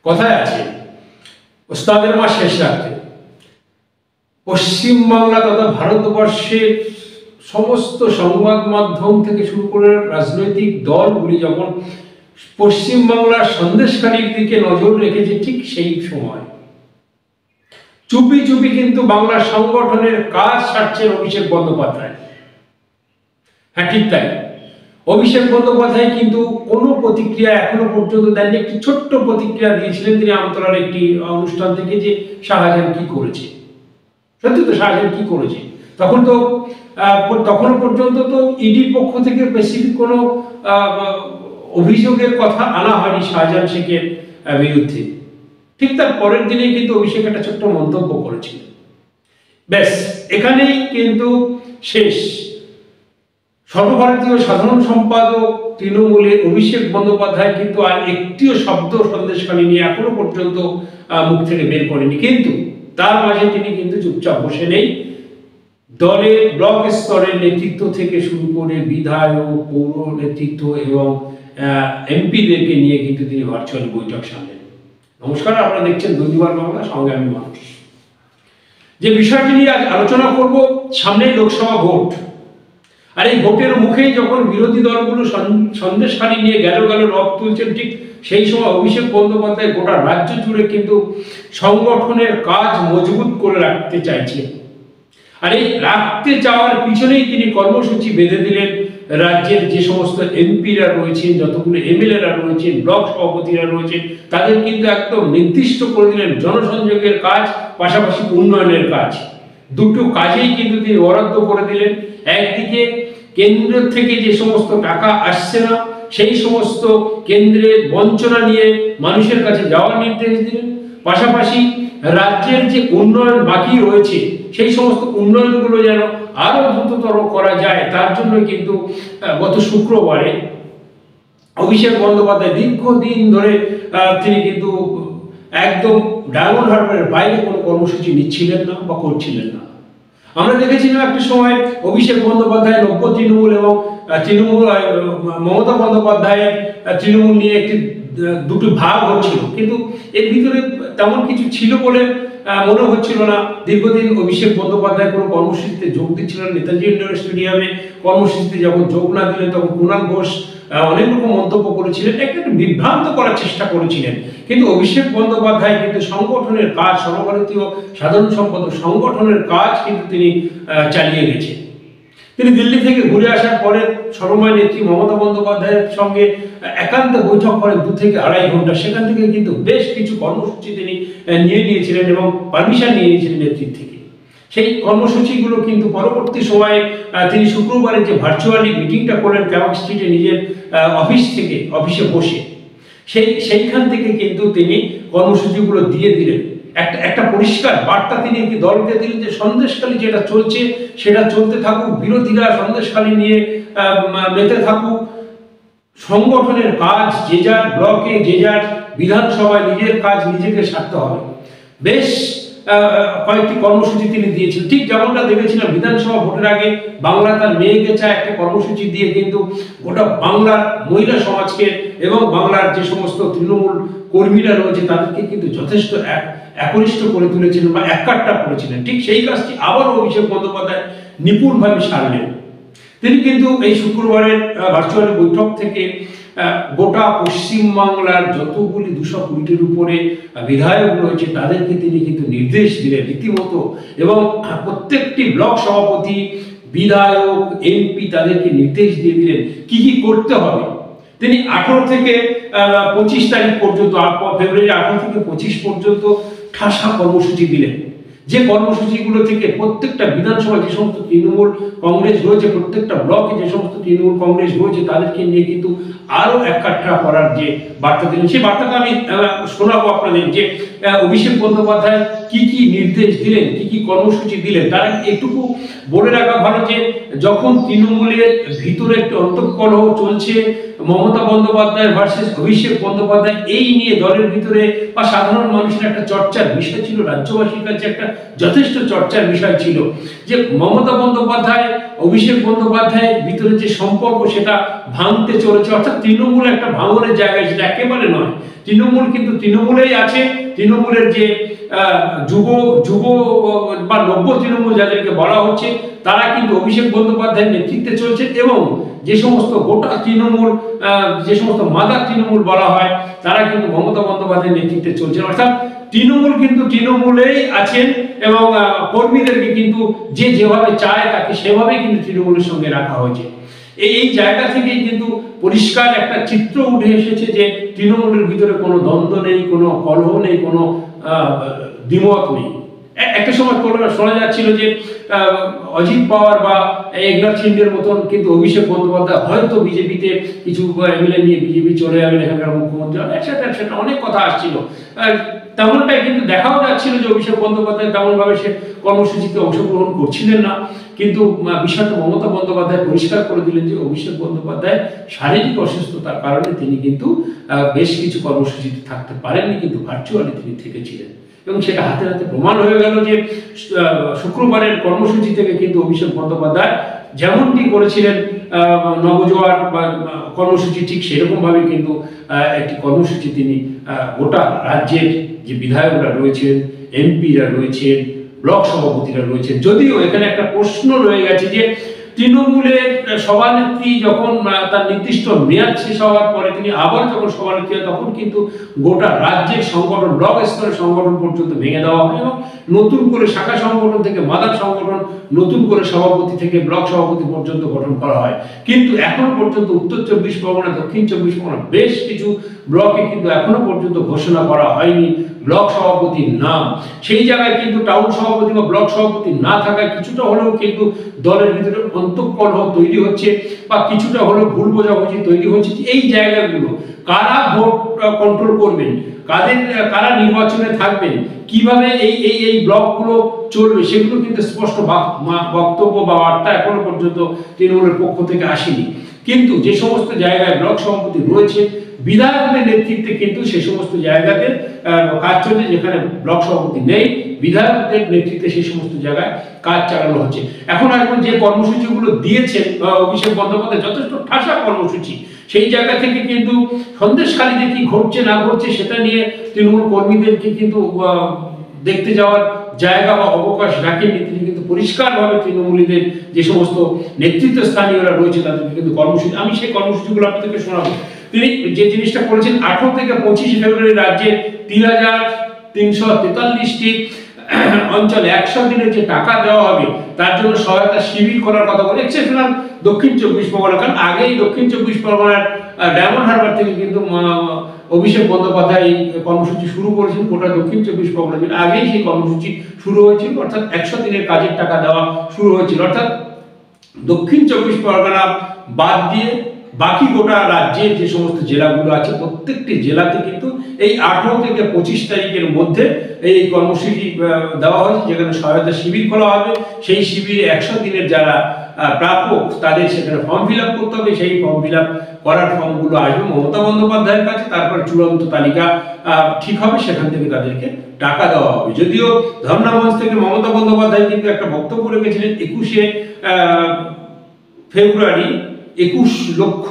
কথায় আছে ওস্তাদের মা শেষ রাত্রে পশ্চিমবাংলা তথা ভারতবর্ষের সমস্ত সংবাদ মাধ্যম থেকে শুরু করে রাজনৈতিক দলগুলি যখন পশ্চিমবাংলার সন্দেশখালীর দিকে নজর রেখেছে, ঠিক সেই সময় চুপি চুপি কিন্তু বাংলা সংগঠনের কাজ সারছেন অভিষেক বন্দ্যোপাধ্যায়। হ্যাঁ, ঠিক তাই। অভিষেক বন্দ্যোপাধ্যায় কিন্তু কোনো প্রতিক্রিয়া এখনো পর্যন্ত দেননি। একটি ছোট্ট প্রতিক্রিয়া দিয়েছিলেন তিনি আমতলার একটি অনুষ্ঠান থেকে, যে শাহজাহান কি করেছে। সত্যি তো, শাহজাহান কি করেছে। তখনও পর্যন্ত তো ইডির পক্ষ থেকে স্পেসিফিক কোনো অভিযোগের কথা আনা হয়নি শাহজাহান শেখের বিরুদ্ধে। ঠিক তার পরের দিনেই কিন্তু অভিষেক একটা ছোট্ট মন্তব্য করেছিল। ব্যাস, এখানেই কিন্তু শেষ। সর্বভারতীয় সাধারণ সম্পাদক তৃণমূলের অভিষেক বন্দ্যোপাধ্যায় কিন্তু আর একটিও শব্দ সন্দেশখালী নিয়ে এখনো পর্যন্ত মুখ থেকে বের করেনি। কিন্তু তার মাঝে তিনি কিন্তু চুপচাপ বসে নেই। দলের ব্লক স্তরের নেতৃত্ব থেকে শুরু করে বিধায়ক, পৌর নেতৃত্ব এবং এমপিদেরকে নিয়ে কিন্তু তিনি ভার্চুয়াল বৈঠক সামলেন। নমস্কার, আপনারা দেখছেন দুর্নিবার বাংলা, সঙ্গে আমি মানুষ। যে বিষয়টি নিয়ে আজ আলোচনা করব, সামনে লোকসভা ভোট। আর এই ভোটের মুখেই যখন বিরোধী দলগুলো সন্দেশখালী নিয়ে গেল রব তুলছেন, ঠিক সেই সময় অভিষেক বন্দ্যোপাধ্যায় গোটা রাজ্য জুড়ে কিন্তু সংগঠনের কাজ মজবুত করে রাখতে চাইছেন। আর এই রাখতে চাওয়ার পিছনেই তিনি কর্মসূচি বেঁধে দিলেন। রাজ্যের যে সমস্ত এমপিরা রয়েছেন, যতগুলো এমএলএরা রয়েছেন, ব্লক সভাপতিরা রয়েছেন, তাদের কিন্তু একদম নির্দিষ্ট করে দিলেন জনসংযোগের কাজ, পাশাপাশি উন্নয়নের কাজ। দুটো কাজেই কিন্তু তিনি বরাদ্দ করে দিলেন। একদিকে কেন্দ্র থেকে যে সমস্ত টাকা আসছে না, সেই সমস্ত কেন্দ্রের বঞ্চনা নিয়ে মানুষের কাছে যাওয়ার নির্দেশ দিলেন। পাশাপাশি রাজ্যের যে উন্নয়ন বাকি রয়েছে, সেই সমস্ত উন্নয়নগুলো যেন আরো দ্রুততর করা যায়, তার জন্য কিন্তু গত শুক্রবারে অভিষেক বন্দ্যোপাধ্যায় দীর্ঘদিন ধরে তিনি কিন্তু একদম ডায়মন্ড হারবারের বাইরে কোনো কর্মসূচি নিচ্ছিলেন না বা করছিলেন না। আমরা দেখেছিলাম একটা সময় অভিষেক বন্দ্যোপাধ্যায় নব্য তৃণমূল এবং মমতা বন্দ্যোপাধ্যায়ের তৃণমূল নিয়ে একটি দুটো ভাগ হচ্ছিল, কিন্তু এর ভিতরে তেমন কিছু ছিল বলে মনে হচ্ছিল না। দীর্ঘদিন অভিষেক বন্দ্যোপাধ্যায় কোনো কর্মসূচিতে যোগ দিচ্ছিলেন। নেতাজি ইন্ডোর স্টেডিয়ামে কর্মসূচিতে যখন যোগ না দিলেন, তখন কুণাল ঘোষ অনেক রকম মন্তব্য করেছিলেন, একটা বিভ্রান্ত করার চেষ্টা করেছিলেন। কিন্তু অভিষেক বন্দ্যোপাধ্যায় কিন্তু সংগঠনের কাজ, সর্বভারতীয় সাধারণ সম্পাদক সংগঠনের কাজ কিন্তু তিনি চালিয়ে গেছেন। তিনি দিল্লি থেকে ঘুরে আসার পরে সর্বময় নেত্রী মমতা বন্দ্যোপাধ্যায়ের সঙ্গে একান্ত বৈঠক করেন 2 থেকে 2.5 ঘন্টা। সেখান থেকে কিন্তু বেশ কিছু কর্মসূচি তিনি নিয়ে নিয়েছিলেন এবং পারমিশন নিয়ে নিয়েছিলেন নেত্রীর থেকে। সেই কর্মসূচিগুলো কিন্তু পরবর্তী সময়ে তিনি শুক্রবারে যে ভার্চুয়ালি মিটিংটা করেন ক্যাবাক স্ট্রিটে নিজের অফিসে বসে, সেইখান থেকে কিন্তু তিনি কর্মসূচিগুলো দিয়ে দিলেন। একটা পরিষ্কার বার্তা তিনি কি দলকে দিলেন যে সন্দেশখালী যেটা চলছে সেটা চলতে থাকুক, বিরোধীরা সন্দেশখালী নিয়ে মেতে থাকুক, সংগঠনের কাজ যে যার ব্লকে, যে যার বিধানসভায় নিজের কাজ নিজেকে সারতে হবে। বেশ কয়েকটি কর্মসূচি তিনি দিয়েছেন। ঠিক যেমনটা দেখেছিলাম বিধানসভা ভোটের আগে বাংলা তার মেয়েকে চায় একটা কর্মসূচি দিয়ে কিন্তু গোটা বাংলার মহিলা সমাজকে এবং বাংলার যে সমস্ত তৃণমূল কর্মীরা রয়েছে তাদেরকে কিন্তু যথেষ্ট একনিষ্ঠ করে তুলেছিলেন বা এককাট্টা করেছিলেন। ঠিক সেই কাজটি আবার অভিষেক বন্দ্যোপাধ্যায় নিপুণভাবে সারলেন। তিনি কিন্তু এই শুক্রবারের ভার্চুয়াল বৈঠক থেকে গোটা পশ্চিমবাংলার যতগুলি 220-টির উপরে বিধায়ক রয়েছে তাদেরকে তিনি কিন্তু নির্দেশ দিলেন রীতিমতো, এবং প্রত্যেকটি ব্লক সভাপতি, বিধায়ক, এমপি তাদেরকে নির্দেশ দিয়ে দিলেন কি কি করতে হবে। তিনি 18 থেকে 25 তারিখ পর্যন্ত, ফেব্রুয়ারি 18 থেকে 25 পর্যন্ত ঠাসা কর্মসূচি দিলেন। যে কর্মসূচিগুলো থেকে প্রত্যেকটা বিধানসভায় যে সমস্ত তৃণমূল কংগ্রেস রয়েছে, প্রত্যেকটা ব্লকে যে সমস্ত তৃণমূল কংগ্রেস রয়েছে তাদেরকে নিয়ে কিন্তু আরো এককাট্টা করার যে বার্তা দিলেন, সেই বার্তাটা আমি শোনাবো আপনাদের। যে অভিষেক বন্দ্যোপাধ্যায় কি কি নির্দেশ দিলেন, কি কি কর্মসূচি দিলেন, তার একটুকু বলে রাখা ভালো যে যখন তৃণমূলের ভিতরে একটি অন্তঃকলহ চলছে, মমতা বন্দ্যোপাধ্যায় ভার্সেস অভিষেক বন্দ্যোপাধ্যায়, এই নিয়ে দলের ভিতরে বা সাধারণ মানুষের একটা চর্চার বিষয় ছিল, রাজ্যবাসীর কাছে একটা যথেষ্ট চর্চার বিষয় ছিল যে মমতা বন্দ্যোপাধ্যায় অভিষেক বন্দ্যোপাধ্যায়ের ভিতরে যে সম্পর্ক সেটা ভাঙতে চলেছে, অর্থাৎ তৃণমূল একটা ভাঙনের জায়গায়, সেটা একেবারে নয়। তৃণমূল কিন্তু তৃণমূলেই আছে। তৃণমূলের যে যুব যুব বা নব্য তৃণমূল যাদেরকে বলা হচ্ছে, তারা কিন্তু অভিষেক বন্দ্যোপাধ্যায়ের নেতৃত্বে চলছে, এবং যে সমস্ত গোটা তৃণমূল, যে সমস্ত মাদার তৃণমূল বলা হয়, তারা কিন্তু মমতা বন্দ্যোপাধ্যায়ের নেতৃত্বে চলছে। অর্থাৎ তৃণমূল কিন্তু তৃণমূলেই আছেন, এবং কর্মীদেরকে কিন্তু যে যেভাবে চায় তাকে সেভাবেই কিন্তু তৃণমূলের সঙ্গে রাখা হয়েছে। এই জায়গা থেকেই কিন্তু পরিষ্কার একটা চিত্র উঠে এসেছে যে তৃণমূলের ভিতরে কোনো দ্বন্দ্ব নেই, কোনো কলহ নেই, কোনো দ্বিমত নেই। একটা সময় শোনা যাচ্ছিল যে অজিত পাওয়ার বা একনাথ শিন্ডের মতন কিন্তু অভিষেক বন্দ্যোপাধ্যায় হয়তো বিজেপিতে কিছু এমএলএ নিয়ে বিজেপি চলে যাবেন, এখানকার মুখ্যমন্ত্রী সেটা অনেক কথা আসছিল। তেমনটাই কিন্তু দেখাও যাচ্ছিল যে অভিষেক বন্দ্যোপাধ্যায় তেমনভাবে সে কর্মসূচিতে অংশগ্রহণ করছিলেন না। কিন্তু বিষয়টা মমতা বন্দ্যোপাধ্যায় পরিষ্কার করে দিলেন যে অভিষেক বন্দ্যোপাধ্যায় শারীরিক অসুস্থতার কারণে তিনি কিন্তু বেশ কিছু কর্মসূচিতে থাকতে পারেননি, কিন্তু ভার্চুয়ালি তিনি থেকেছিলেন, এবং সেটা হাতে হাতে প্রমাণ হয়ে গেল যে শুক্রবারের কর্মসূচি থেকে কিন্তু অভিষেক বন্দ্যোপাধ্যায় যেমনটি করেছিলেন নবজোয়ার বা কর্মসূচি, ঠিক সেরকম ভাবে কিন্তু একটি কর্মসূচি তিনি গোটা রাজ্যের যে বিধায়করা রয়েছেন, এমপিরা রয়েছেন, ব্লক সভাপতিরা রয়েছেন। যদিও এখানে একটা প্রশ্ন রয়ে গেছে যে তৃণমূলের সভানেত্রী যখন তার নির্দিষ্ট মেয়াদ শেষ হওয়ার পরে তিনি আবার যখন সভানেত্রী হয়, তখন কিন্তু গোটা রাজ্যের সংগঠন, ব্লক স্তরের সংগঠন পর্যন্ত ভেঙে দেওয়া হয়, এবং নতুন করে শাখা সংগঠন থেকে মাদার সংগঠন, নতুন করে সভাপতি থেকে ব্লক সভাপতি পর্যন্ত গঠন করা হয়। কিন্তু এখনো পর্যন্ত উত্তর 24 পরগনা, দক্ষিণ 24 পরগনা বেশ কিছু ব্লকে কিন্তু এখনো পর্যন্ত ঘোষণা করা হয়নি ব্লক সভাপতির নাম। সেই জায়গায় কিন্তু টাউন সভাপতি বা ব্লক সভাপতি না থাকায় কিছুটা হলেও কিন্তু দলের ভিতরে অন্তঃকলহ তৈরি হচ্ছে, বা কিছুটা হলেও ভুল বোঝাবুঝি তৈরি হচ্ছে। এই জায়গাগুলো কারা ভোট কন্ট্রোল করবেন, কারা নির্বাচনে থাকবেন, কিভাবে এই ব্লকগুলো চলবে, সেগুলো কিন্তু স্পষ্ট বক্তব্য বা বার্তা এখনো পর্যন্ত তৃণমূলের পক্ষ থেকে আসেনি। কিন্তু যে সমস্ত জায়গায় ব্লক সভাপতি রয়েছে, বিধায়কদের নেতৃত্বে কিন্তু সে সমস্ত জায়গাতে কাজ চলছে। যেখানে ব্লক সভাপতি নেই, বিধায়কদের নেতৃত্বে সেই সমস্ত জায়গায় কাজ চালানো হচ্ছে। এখন যে কর্মসূচিগুলো দিয়েছেন অভিষেক বন্দ্যোপাধ্যায়, যথেষ্ট ঠাসা কর্মসূচি, সেই জায়গা থেকে কিন্তু সন্দেশখালীতে কি ঘটছে না ঘটছে সেটা নিয়ে তৃণমূল কর্মীদেরকে কিন্তু দেখতে যাওয়ার জায়গা বা অবকাশ রাখেননি। তিনি কিন্তু পরিষ্কারভাবে তৃণমূলীদের যে সমস্ত নেতৃত্ব স্থানীয়রা রয়েছে তাদেরকে কিন্তু কর্মসূচি, আমি সেই কর্মসূচিগুলো আপনাদেরকে শোনাবো। তিনি যে জিনিসটা করেছেন, 18 থেকে 25 ফেব্রুয়ারি রাজ্যে 3,343টি অঞ্চলে 100 দিনের যে টাকা দেওয়া হবে তার জন্য সহায়তা শিবির করার কথা বলে। এক্সেপশনাল দক্ষিণ 24 পরগনা, কারণ আগেই দক্ষিণ 24 পরগনার ডায়মন্ড হারবার থেকে কিন্তু অভিষেক বন্দ্যোপাধ্যায় এই কর্মসূচি শুরু করেছেন। গোটা দক্ষিণ 24 পরগনা আগেই সেই কর্মসূচি শুরু হয়েছিল, অর্থাৎ 100 দিনের কাজের টাকা দেওয়া শুরু হয়েছিল। অর্থাৎ দক্ষিণ 24 পরগনা বাদ দিয়ে বাকি গোটা রাজ্যের যে সমস্ত জেলাগুলো আছে, প্রত্যেকটি জেলাতে কিন্তু এই 18 থেকে 25 তারিখের মধ্যে এই কর্মসূচি দেওয়া হয়েছে, যেখানে সহায়তা শিবির খোলা হবে। সেই শিবিরে 100 দিনের যারা প্রাপক তাদের সেখানে ফর্ম ফিল আপ করতে হবে। সেই ফর্ম ফিল আপ করার ফর্মগুলো আসবে মমতা বন্দ্যোপাধ্যায়ের কাছে, তারপর চূড়ান্ত তালিকা ঠিক হবে, সেখান থেকে তাদেরকে টাকা দেওয়া হবে। যদিও ধর্নামঞ্চ থেকে মমতা বন্দ্যোপাধ্যায় কিন্তু একটা বক্তব্য রেখেছিলেন 21শে ফেব্রুয়ারি 21 লক্ষ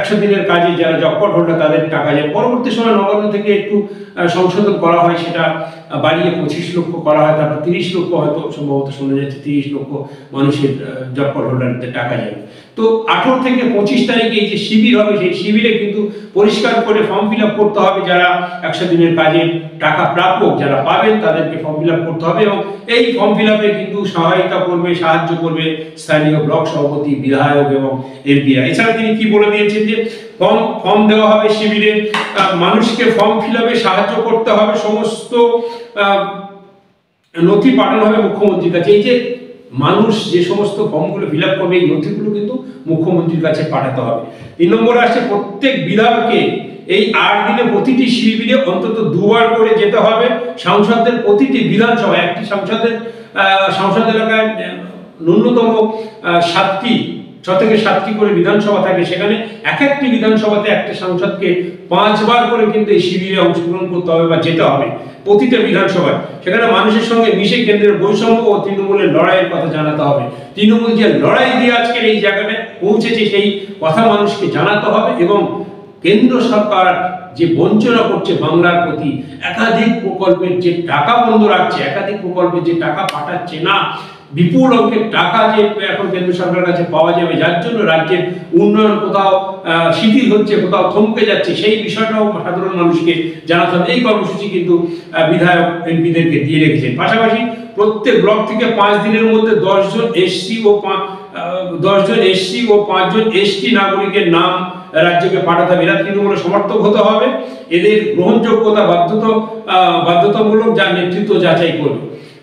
100 দিনের কাজে যারা জব কার্ড হোল্ডার তাদের টাকা যায়। পরবর্তী সময় নবান্ন থেকে একটু সংশোধন করা হয়, সেটা বাড়িয়ে 25 লক্ষ করা হয়, তারপর 30 লক্ষ হয়তো সম্ভবত শোনা যাচ্ছে 30 লক্ষ মানুষের জব কার্ড হোল্ডারদের টাকা যাবে। তো 18 থেকে 25 তারিখে এই যে শিবির হবে, সেই শিবিরে কিন্তু পরিষ্কার করে ফর্ম ফিল আপ করতে হবে। যারা 100 দিনের কাজের টাকা প্রাপক যারা পাবেন তাদেরকে ফর্ম ফিল আপ করতে হবে, এবং এই ফর্ম ফিল আপে কিন্তু সহায়তা করবে, সাহায্য করবে স্থানীয় ব্লক সভাপতি, বিধায়ক এবং এমপিরা। এছাড়া তিনি কি বলে দিয়েছেন যে ফর্ম দেওয়া হবে শিবিরে, মানুষকে ফর্ম ফিল আপে সাহায্য করতে হবে, সমস্ত নথি পাঠানো হবে মুখ্যমন্ত্রীর কাছে। এই যে মানুষ যে সমস্ত ফর্মগুলো ফিল আপ করবে, এই নথিগুলো কিন্তু মুখ্যমন্ত্রীর কাছে পাঠাতে হবে। 3 নম্বরে আসছে প্রত্যেক বিধায়ককে এই 8 দিনে প্রতিটি শিবিরে অন্তত 2 বার করে যেতে হবে। সাংসদদের প্রতিটি বিধানসভা, একটি সংসদ এলাকায় ন্যূনতম 6 থেকে 7টি করে বিধানসভা থাকে, সেখানে একটি বিধানসভাতে একটা সাংসদকে 5 বার করে কিন্তু এই শিবিরে অংশগ্রহণ করতে হবে বা যেতে হবে প্রতিটা বিধানসভায়। সেখানে মানুষের সঙ্গে মিশে কেন্দ্রের বৈষম্য ও তৃণমূলের লড়াইয়ের কথা জানাতে হবে। তৃণমূল যে লড়াই দিয়ে আজকের এই জায়গাটায় পৌঁছেছে সেই কথা মানুষকে জানাতে হবে, এবং কেন্দ্র সরকার যে বঞ্চনা করছে বাংলার প্রতি, একাধিক প্রকল্পের যে টাকা বন্ধ রাখছে, একাধিক প্রকল্পের যে টাকা পাঠাচ্ছে না, বিপুল অঙ্কের টাকা যে এখন কেন্দ্র সরকারের কাছে পাওয়া যাবে, যার জন্য রাজ্যের উন্নয়ন কোথাও শিথিল হচ্ছে, কোথাও থমকে যাচ্ছে, সেই বিষয়টাও সাধারণ মানুষকে জানাতে হবে। এই কর্মসূচি কিন্তু বিধায়ক এমপিদেরকে দিয়ে রেখেছেন। পাশাপাশি প্রত্যেক ব্লক থেকে 5 দিনের মধ্যে 10 জন এসসি ও 5 জন এসটি নাগরিকের নাম রাজ্যকে পাঠাতে হবে। এরা তৃণমূলের সমর্থক হতে হবে, এদের গ্রহণযোগ্যতা বাধ্যতামূলক, যার নেতৃত্ব যাচাই করবে।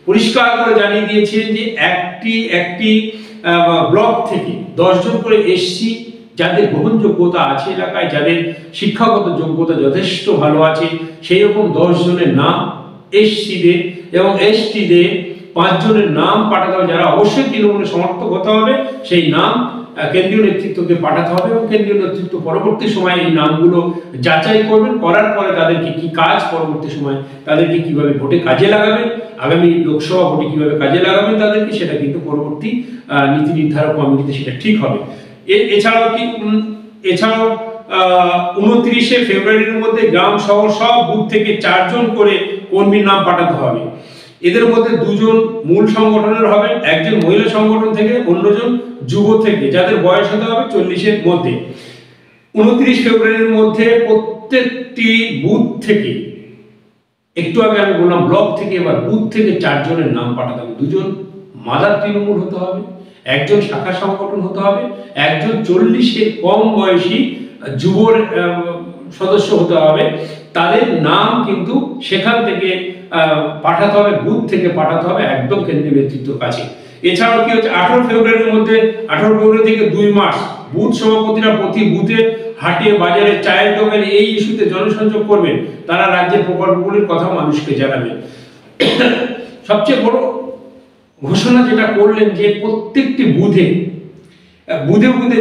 পরিষ্কার করে জানিয়ে দিয়েছেন যে একটি ব্লক থেকে 10 জন করে এসসি, যাদের গ্রহণযোগ্যতা আছে এলাকায়, যাদের শিক্ষাগত যোগ্যতা যথেষ্ট ভালো আছে, সেই রকম 10 জনের নাম এসসিদের এবং এসটিদের 5 জনের নাম পাঠাতে হবে, যারা অবশ্যই তৃণমূলের সমর্থক হতে হবে। সেই নাম কেন্দ্রীয় নেতৃত্বকে পাঠাতে হবে এবং কেন্দ্রীয় নেতৃত্ব পরবর্তী সময়ে এই নামগুলো যাচাই করবেন, করার পরে তাদেরকে কি কাজ, পরবর্তী সময় তাদেরকে কিভাবে ভোটে কাজে লাগাবেন, আগামী লোকসভা ভোটে কিভাবে কাজে লাগাবেন তাদেরকে, সেটা কিন্তু পরবর্তী নীতি নির্ধারক কমিটিতে সেটা ঠিক হবে। এছাড়াও 29শে ফেব্রুয়ারির মধ্যে গ্রাম শহর সব বুথ থেকে 4 জন করে কর্মীর নাম পাঠাতে হবে। এদের মধ্যে 2 জন মূল সংগঠনের হবে, 1 জন মহিলা সংগঠন থেকে, অন্যজন যুব থেকে, যাদের বয়স হতে হবে 40-এর মধ্যে। 29 ফেব্রুয়ারির মধ্যে প্রত্যেকটি বুথ থেকে, একটু আগে আমি বললাম ব্লক থেকে, এবার বুথ থেকে 4 জনের নাম পাঠাতে হবে। 2 জন মাদার তৃণমূল হতে হবে, 1 জন শাখা সংগঠন হতে হবে, 1 জন 40-এর কম বয়সী যুব সদস্য হতে হবে। তাদের নাম কিন্তু সেখান থেকে পাঠাতে হবে, বুথ থেকে পাঠাতে হবে একদম কেন্দ্রীয় নেতৃত্বের কাছে। এছাড়াও কি হচ্ছে, 18 ফেব্রুয়ারির মধ্যে, 18 ফেব্রুয়ারি থেকে 2 মার্চ বুথ সভাপতিরা প্রতি বুথে, হাটে, বাজারে, চায়ের দোকানে এই ইস্যুতে জনসংযোগ করবেন। তারা রাজ্যের প্রকল্পগুলির কথা মানুষকে জানাবেন। সবচেয়ে বড় ঘোষণা যেটা করলেন যে প্রত্যেকটি বুথে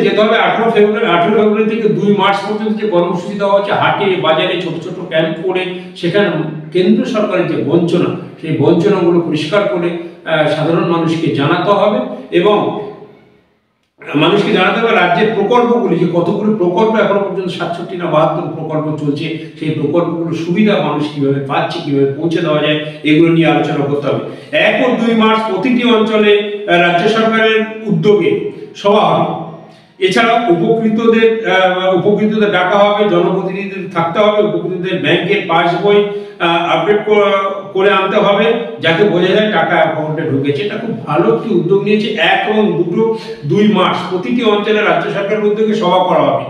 যেতে হবে। 18 ফেব্রুয়ারি থেকে 2 মার্চ পর্যন্ত যে কর্মসূচি দেওয়া হচ্ছে, হাটে, বাজারে ছোট ছোট ক্যাম্প করে সেখানে কেন্দ্র সরকারের যে বঞ্চনা, সেই বঞ্চনাগুলো পরিষ্কার করে সাধারণ মানুষকে জানাতে হবে এবং মানুষকে জানাতে হবে রাজ্যের প্রকল্পগুলি, যে কতগুলো প্রকল্প এখনো পর্যন্ত 67 না 72 প্রকল্প চলছে, সেই প্রকল্পগুলোর সুবিধা মানুষ কিভাবে পাচ্ছে, কিভাবে পৌঁছে দেওয়া যায়, এগুলো নিয়ে আলোচনা করতে হবে। 1 ও 2 মার্চ প্রতিটি অঞ্চলে রাজ্য সরকারের উদ্যোগে সভা হবে। এছাড়াও উপকৃতদের ডাকা হবে, জনপ্রতিনিধিদের থাকতে হবে, উপকৃতদের ব্যাংকের পাসবই আপডেট করে আনতে হবে, যাতে বোঝা যায় টাকা অ্যাকাউন্টে ঢুকেছে। এটা খুব ভালো একটি উদ্যোগ নিয়েছে। 1 এবং 2 মার্চ প্রতিটি অঞ্চলে রাজ্য সরকারের উদ্যোগে সভা করা হবে।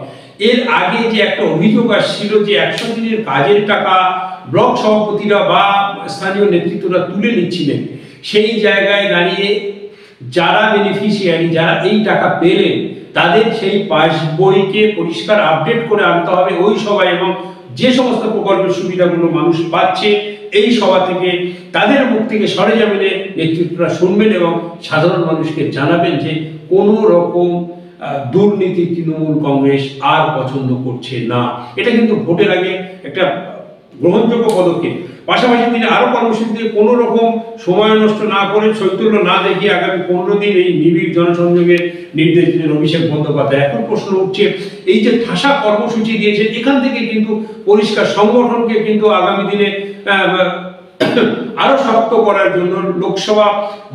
এর আগে যে একটা অভিযোগ আসছিল যে 100 দিনের কাজের টাকা ব্লক সভাপতিরা বা স্থানীয় নেতৃত্বরা তুলে নিচ্ছিলেন, সেই জায়গায় দাঁড়িয়ে যারা বেনিফিশিয়ারি, যারা এই টাকা পেলেন, তাদের সেই পাসবইকে পরিষ্কার আপডেট করে আনতে হবে ওই সভায়, এবং যে সমস্ত প্রকল্পের সুবিধাগুলো মানুষ পাচ্ছে এই সভা থেকে তাদের মুখ থেকে সরেজমিনে নেতৃত্বরা শুনবেন এবং সাধারণ মানুষকে জানাবেন যে কোনো রকম দুর্নীতি তৃণমূল কংগ্রেস আর পছন্দ করছে না। এটা কিন্তু ভোটের আগে একটা গ্রহণযোগ্য পদক্ষেপ। পাশাপাশি তিনি আরো কর্মসূচিতে কোনো রকম সময় নষ্ট না করে, শৈথল্য না দেখিয়ে আগামী 15 দিন এই নিবিড় জনসংযোগের নির্দেশ দিলেন অভিষেক বন্দ্যোপাধ্যায়। এখন প্রশ্ন উঠছে, এই যে ঠাসা কর্মসূচি দিয়েছেন, এখান থেকে কিন্তু পরিষ্কার সংগঠনকে কিন্তু আগামী দিনে আরো শক্ত করার জন্য লোকসভা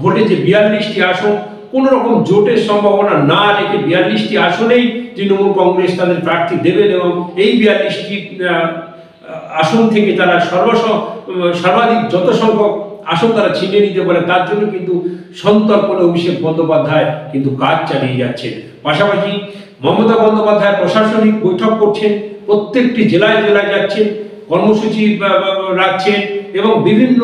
ভোটে যে 42টি আসন, কোন রকম জোটের সম্ভাবনা না রেখে 42টি আসনেই তৃণমূল কংগ্রেস তাদের প্রার্থী দেবেন এবং এই 42টি আসন থেকে তারা সর্বাধিক যত সংখ্যক আসন তারা ছিনিয়ে নিতে পারে, তার জন্য কিন্তু সন্তর্পণে অভিষেক বন্দ্যোপাধ্যায় কিন্তু কাজ চালিয়ে যাচ্ছেন। পাশাপাশি মমতা বন্দ্যোপাধ্যায় প্রশাসনিক বৈঠক করছেন, প্রত্যেকটি জেলায় যাচ্ছেন, কর্মসূচি রাখছেন এবং বিভিন্ন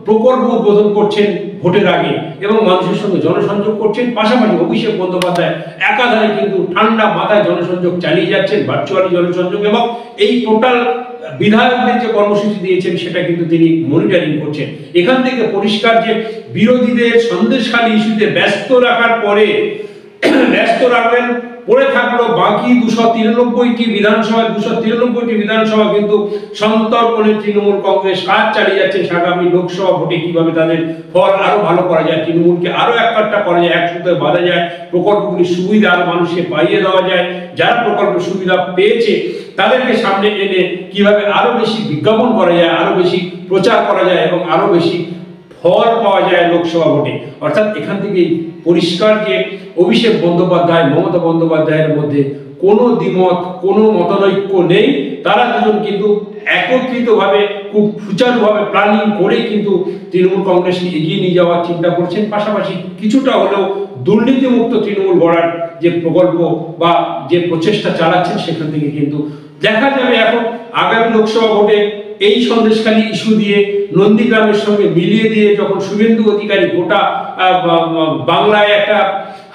প্রকল্প উদ্বোধন করছেন ভোটের আগে এবং মানুষের সঙ্গে জনসংযোগ করছেন। পাশাপাশি অভিষেক বন্দ্যোপাধ্যায় একাধারে কিন্তু ঠান্ডা মাথায় জনসংযোগ চালিয়ে যাচ্ছেন, ভার্চুয়ালি জনসংযোগ, এবং এই টোটাল বিধায়কদের যে কর্মসূচি দিয়েছেন সেটা কিন্তু তিনি মনিটরিং করছেন। এখান থেকে পরিষ্কার যে বিরোধীদের সন্দেশখালী ইস্যুতে ব্যস্ত রাখার পরে ব্যস্ত রাখবেন, পড়ে থাকলো বাকি 293টি বিধানসভা, 293টি বিধানসভা কিন্তু সন্তর্পণে তৃণমূল কংগ্রেস কাজ চালিয়ে যাচ্ছে। আগামী লোকসভা ভোটে কিভাবে তাদের ফল আরো ভালো করা যায়, তৃণমূলকে আরো একটা করা যায়, একসাথে বাঁধা যায়, প্রকল্পগুলির সুবিধা আরো মানুষকে পাইয়ে দেওয়া যায়, যারা প্রকল্পের সুবিধা পেয়েছে তাদেরকে সামনে এনে কিভাবে আরো বেশি বিজ্ঞাপন করা যায়, আরো বেশি প্রচার করা যায় এবং আরো বেশি ফল পাওয়া যায় লোকসভা ভোটে। অর্থাৎ এখান থেকেই পরিষ্কার যে অভিষেক বন্দ্যোপাধ্যায় মমতা বন্দ্যোপাধ্যায়ের মধ্যে কোনো দ্বিমত, কোনো মতানৈক্য নেই। তারা দুজন কিন্তু একত্রিতভাবে খুব সুচারুভাবে প্ল্যানিং করে কিন্তু তৃণমূল কংগ্রেসকে এগিয়ে নিয়ে যাওয়ার চিন্তা করছেন। পাশাপাশি কিছুটা হলেও দুর্নীতিমুক্ত তৃণমূল গড়ার যে প্রকল্প বা যে প্রচেষ্টা চালাচ্ছেন সেখান থেকে কিন্তু দেখা যাবে। এখন আগামী লোকসভা ভোটে এই সন্দেশখালী ইস্যু দিয়ে নন্দীগ্রামের সঙ্গে মিলিয়ে দিয়ে যখন শুভেন্দু অধিকারী গোটা বাংলায় একটা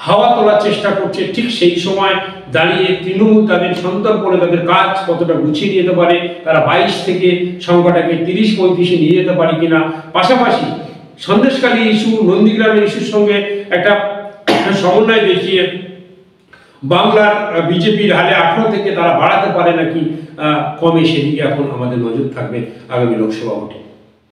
হাওয়া তোলার চেষ্টা করছে, ঠিক সেই সময় দাঁড়িয়ে তৃণমূল তাদের সন্তর্পণে তাদের কাজ কতটা গুছিয়ে নিয়ে যেতে পারে, তারা 22 থেকে সংখ্যাটাকে 30-35-এ নিয়ে যেতে পারে কিনা। পাশাপাশি সন্দেশখালী ইস্যু নন্দীগ্রামের ইস্যুর সঙ্গে একটা সমন্বয় দেখিয়ে বাংলার বিজেপির হালে 18 থেকে তারা বাড়াতে পারে নাকি কমে, সেদিকে এখন আমাদের নজর থাকবে আগামী লোকসভা ভোটে।